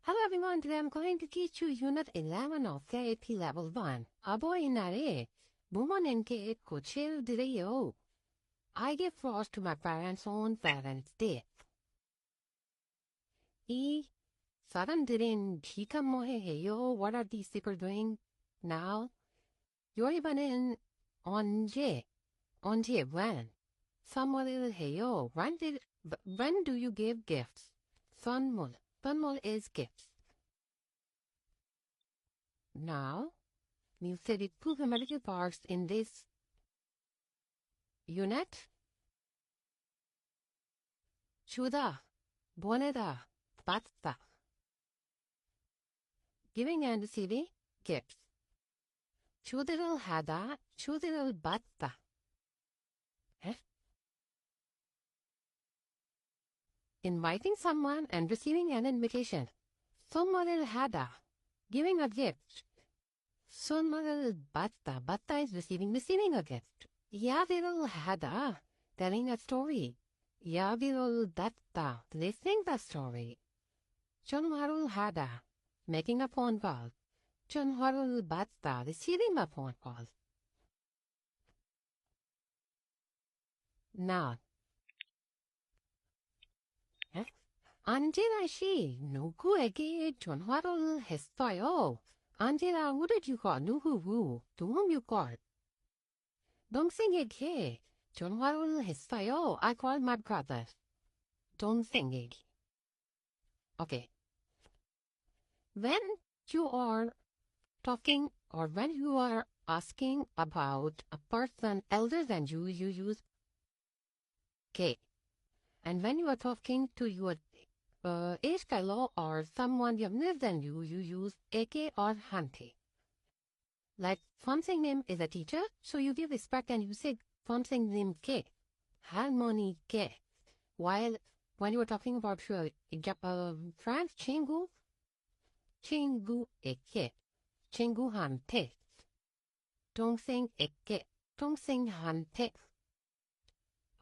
Hello everyone, today I'm going to teach you Unit 11 of KIIP Level 1. Aboy bumaninke kuchil direo. I give flowers to my parents on Parents' Day. Saran dirin hika mohe heyo. What are these people doing now? Yoribanin onje. Onje when? Samwalil heyo. When do you give gifts? Sunmul. Sunmul is gifts. Now, we'll study two grammatical parts in this unit. Chuda, boneda, batsta. Giving and receiving gifts. Chudil hada, chudil batta. Inviting someone and receiving an invitation. Somadil hada, giving a gift. Somadil batta, batta is receiving a gift. Yadil hada, telling a story. Yadil datta, listening the story. Chunwarul hada, making a phone call. Chunwarul batta, receiving a phone call. Now, Angela she 누구에게 전화를 했어요. Angela, who did you call? 누구? To whom you called? 동생에게 전화를 했어요. I called my brother. 동생에게. Okay. When you are talking or when you are asking about a person elder than you, you use K. And when you are talking to your age fellow or someone younger than you, you use Eke or Hante. Like Fonsing name is a teacher, so you give respect and you say Fonsing name Ke, Harmony Ke. While when you are talking about France, Chingu Eke, Chingu Hante. Dongsing Eke, Dongsing Hante.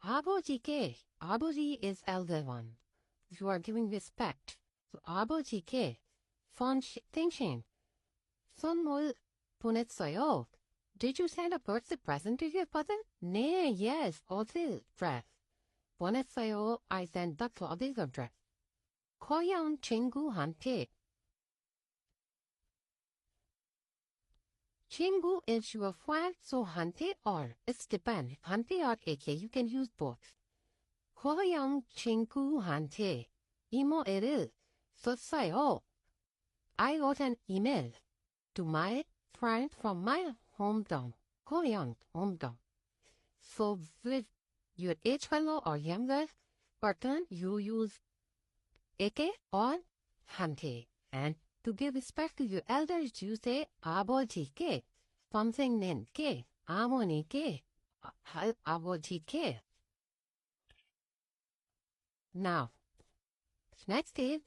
Aboji Ke, Aboji is elder one. You are giving respect. So 아버지께 땡신 선물 보냈어요. Did you send a birthday present to your father? 네, yes, 어디 dress. 보냈어요. I sent the clothing of dress. 고향 친구한테. 친구 is your friend, so 한테 or it's depend. 한테 or AK, you can use both. 고향 친구한테 이메일을 썼어요. I wrote an email to my friend from my hometown, 고향 hometown. So with your age fellow or younger person, you use 에게 or 한테. And to give respect to your elders, you say 아버지께, 선생님께, 어머니께, 아버지께. Now, next is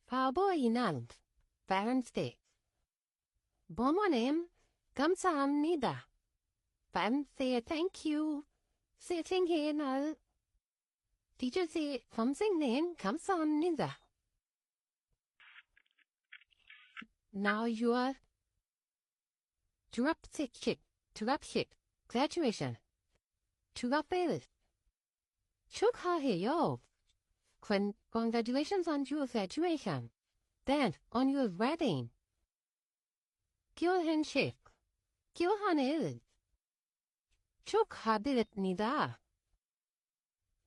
바보이난 Parents' Day. 부모님, 감사합니다. Parents say thank you. Sitting 날. Teacher say 선생님, 감사합니다. Now you are 졸업식, graduation, 졸업을 축하해요. Congratulations on your graduation. Then, on your wedding. 결혼식, 결혼을 축하드립니다.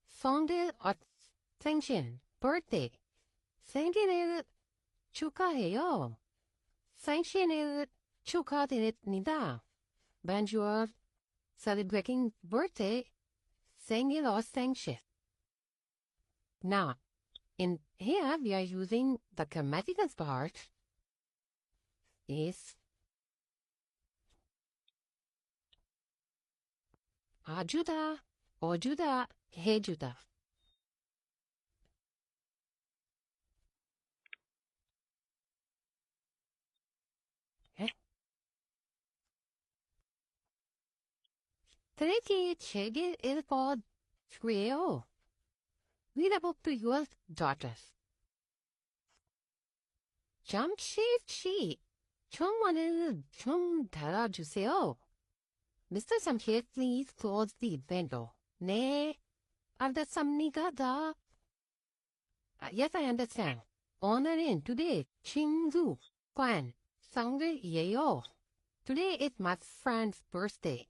성일 생신, birthday. 생일을 축하해요. 생신을 축하드립니다. When you are celebrating birthday, 생일 or 생신. Now, in here we are using the grammatical part is 아주다, 어주다, 해주다. 트레이키 책을 읽어 주세요. Read about to your daughters. 잠시 청원을 좀 달아주세요. Mr. Samhir, please close the window. 네, 알겠습니다. Yes, I understand. 오늘은 today 친구 관 생일이에요. Today is my friend's birthday.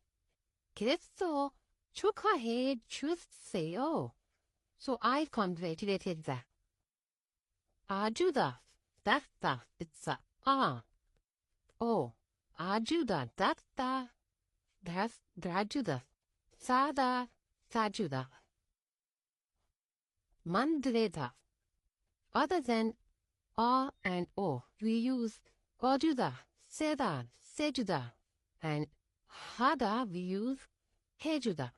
그래서 축하해 주세요. So I congratulated that. 아주다, 낫다, it's 아주다, 낫다, 다주다, 싸다, 싸주다. 만들다. Other than and we use 어주다, 세다, 세주다, and 하다 we use 해주다.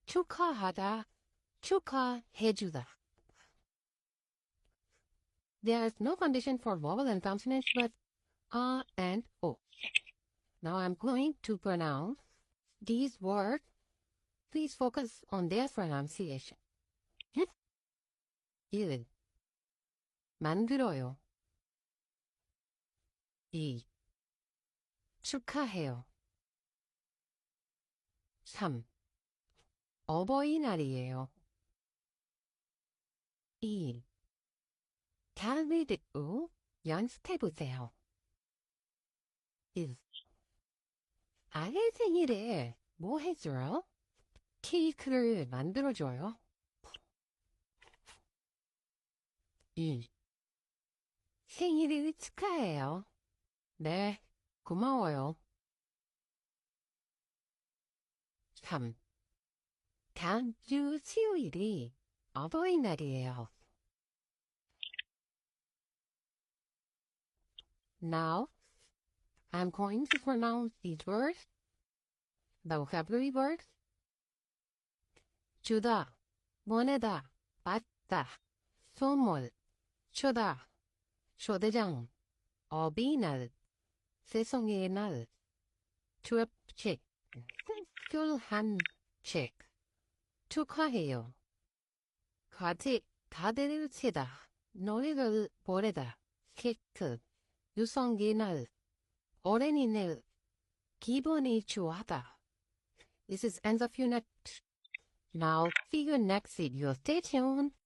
축하하다, 축하해주다. There is no condition for vowel and consonants but and o. Now I'm going to pronounce these words. Please focus on their pronunciation. 1. 만들어요. 2. 축하해요. 3. 어버이날이에요. 2. 다음을 듣고 연습해보세요. 1. 아내 생일에 뭐 해줘요? 케이크를 만들어줘요. 2. 생일을 축하해요. 네, 고마워요. 3. 다음 주 수요일이 어버이날이에요. Now, I'm going to pronounce these words, the vocabulary words. 주다, 보내다, 받다, 선물, 초다, 초대장, 어버이날, 세상의 날, 졸업식, 결혼식, 축하해요. 가드를 치다, 노래를 부르다, 케이크, 유성의 날, 어린이날, 기분이 좋아하다. This is end of unit. Now, see you next video. Stay tuned.